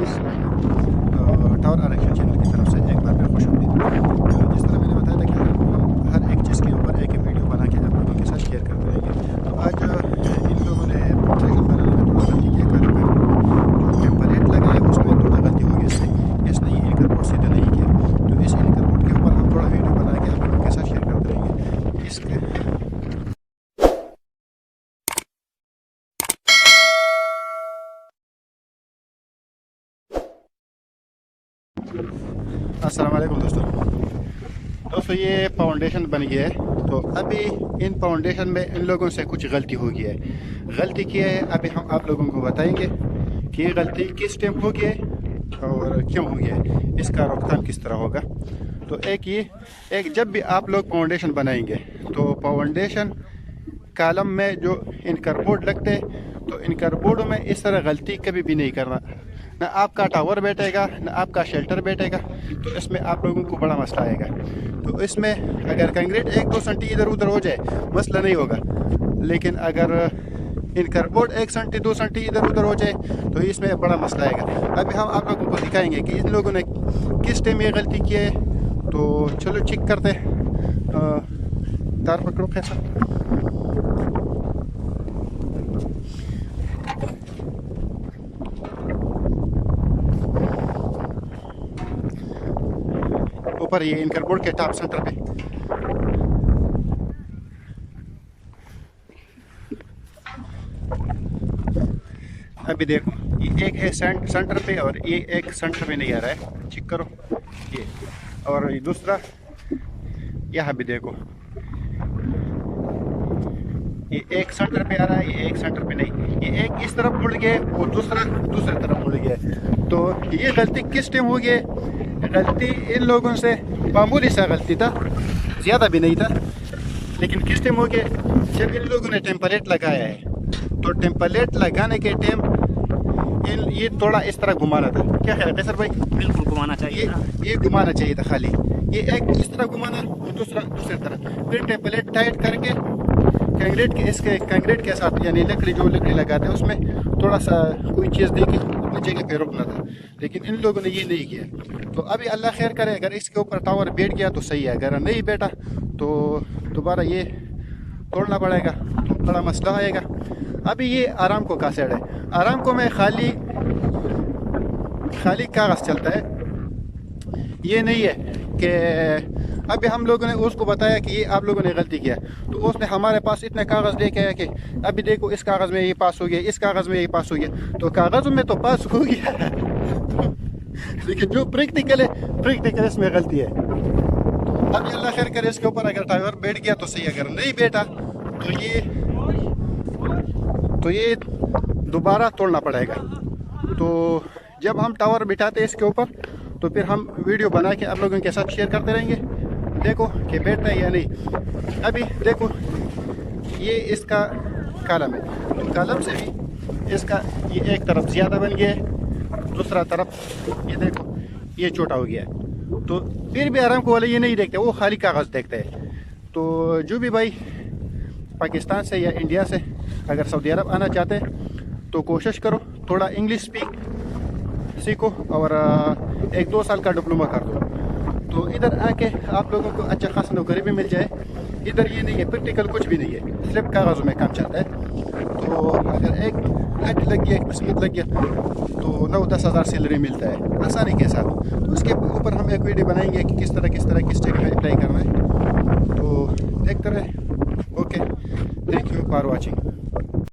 اس tower election channel کی طرف سے ایک بار پھر خوش آمدید۔ جس طرح میں نے بتایا تھا کہ ہم ہر ایک چیز کے اوپر ایک ویڈیو بنا کے آپ لوگوں کے ساتھ شیئر کرتے رہیں گے۔ تو آج ان لوگوں نے پروجیکٹ بنانے میں تھوڑا غلطی کیا، کاروں میں جو ٹیمپلیٹ لگا ہے اس میں تھوڑا غلطی ہوگی، اس نے یہ انکر بورڈ سیدھا نہیں کیا، تو اس انکر بورڈ کے اوپر ہم تھوڑا ویڈیو بنا کے آپ لوگوں کے ساتھ شیئر کرتے رہیں گے۔ اس کے السلام علیکم دوستو، یہ فاؤنڈیشن بن گیا ہے۔ تو ابھی ان فاؤنڈیشن میں ان لوگوں سے کچھ غلطی ہو گئی ہے، غلطی کی ہے۔ ابھی ہم آپ لوگوں کو بتائیں گے کہ یہ غلطی کس ٹائم ہو گئی ہے اور کیوں ہو گیا ہے، اس کا روک تھام کس طرح ہوگا۔ تو ایک جب بھی آپ لوگ فاؤنڈیشن بنائیں گے تو فاؤنڈیشن کالم میں جو انکر بورڈ لگتے تو انکر بورڈ میں اس طرح غلطی کبھی بھی نہیں کرنا، نہ آپ کا ٹاور بیٹھے گا نہ آپ کا شیلٹر بیٹھے گا، تو اس میں آپ لوگوں کو بڑا مسئلہ آئے گا۔ تو اس میں اگر کنکریٹ 1-2 سینٹی ادھر ادھر ہو جائے مسئلہ نہیں ہوگا، لیکن اگر انکر بورڈ 1 سینٹی 2 سینٹی ادھر ادھر ہو جائے تو اس میں بڑا مسئلہ آئے گا۔ ابھی ہم آپ لوگوں کو دکھائیں گے کہ ان لوگوں نے کس ٹائم یہ غلطی کی ہے۔ تو چلو چیک کرتے، تار پکڑو کیسا۔ اوپر یہ انکر بورڈ کے ٹاپ سینٹر پہ ابھی دیکھو یہ ایک ہے سینٹر پہ اور یہ ایک سینٹر پہ نہیں آ رہا ہے، چیک کرو یہ، اور یہ دوسرا یہاں بھی دیکھو یہ ایک سینٹر پہ آ رہا ہے، یہ ایک سینٹر پہ نہیں، یہ ایک اس طرف مڑ گیا اور دوسرا دوسری طرف مڑ گیا۔ تو یہ غلطی کس ٹائم ہو گئی؟ غلطی ان لوگوں سے معمولی سا غلطی تھا، زیادہ بھی نہیں تھا، لیکن کس ٹائم ہو گیا؟ جب ان لوگوں نے ٹیمپلیٹ لگایا ہے تو ٹیمپلیٹ لگانے کے ٹائم یہ تھوڑا اس طرح گھمانا تھا۔ کیا خیال ہے قیصر بھائی؟ بالکل گھمانا چاہیے تھا، یہ گھمانا چاہیے تھا خالی، یہ ایک اس طرح گھمانا اور دوسرا دوسری طرح، پھر ٹیمپلیٹ ٹائٹ کر کے کنکریٹ کے ساتھ، یعنی لکڑی لگاتے ہیں اس میں تھوڑا سا کوئی چیز دے کے اپنی جگہ پہ روکنا تھا، لیکن ان لوگوں نے یہ نہیں کیا۔ تو ابھی اللہ خیر کرے، اگر اس کے اوپر ٹاور بیٹھ گیا تو صحیح ہے، اگر نہیں بیٹھا تو دوبارہ یہ توڑنا پڑے گا، تو بڑا مسئلہ آئے گا۔ ابھی یہ آرام کو کا سائڈ ہے، آرام کو میں خالی کاغذ چلتا ہے، یہ نہیں ہے کہ ابھی ہم لوگوں نے اس کو بتایا کہ یہ آپ لوگوں نے غلطی کیا، تو اس نے ہمارے پاس اتنے کاغذ لے کے آیا کہ ابھی دیکھو اس کاغذ میں یہ پاس ہو گیا، اس کاغذ میں یہ پاس ہو گیا، تو کاغذوں میں تو پاس ہو گیا لیکن جو پریکٹیکل ہے، پریکٹیکل اس میں غلطی ہے۔ ابھی اللہ خیر کرے، اس کے اوپر اگر ٹاور بیٹھ گیا تو صحیح، اگر نہیں بیٹھا تو یہ دوبارہ توڑنا پڑے گا۔ تو جب ہم ٹاور بٹھاتے ہیں اس کے اوپر تو پھر ہم ویڈیو بنا کے آپ لوگوں کے ساتھ شیئر کرتے رہیں گے، دیکھو کہ بیٹھتا ہے یا نہیں۔ ابھی دیکھو یہ اس کا کالم ہے، تو کالم سے بھی اس کا یہ ایک طرف زیادہ بن گیا ہے، دوسرا طرف یہ دیکھو یہ چھوٹا ہو گیا ہے۔ تو پھر بھی آرام کو والے یہ نہیں دیکھتے، وہ خالی کاغذ دیکھتے ہیں۔ تو جو بھی بھائی پاکستان سے یا انڈیا سے اگر سعودی عرب آنا چاہتے ہیں تو کوشش کرو تھوڑا انگلش سیکھو اور 1-2 سال کا ڈپلوما کر دو، تو ادھر آ کے آپ لوگوں کو اچھا خاصا نوکری بھی مل جائے۔ ادھر یہ نہیں ہے، پریکٹیکل کچھ بھی نہیں ہے، صرف کاغذوں میں کام چلتا ہے۔ تو اگر ایک لگ گیا، ایک قسمت لگ گیا تو 9-10 ہزار سیلری ملتا ہے آسانی کے ساتھ۔ تو اس کے اوپر ہم ایک ویڈیو بنائیں گے کہ کس طرح کس جگہ میں اپلائی کرنا ہے، تو دیکھتے رہے۔ Okay, thank you for watching.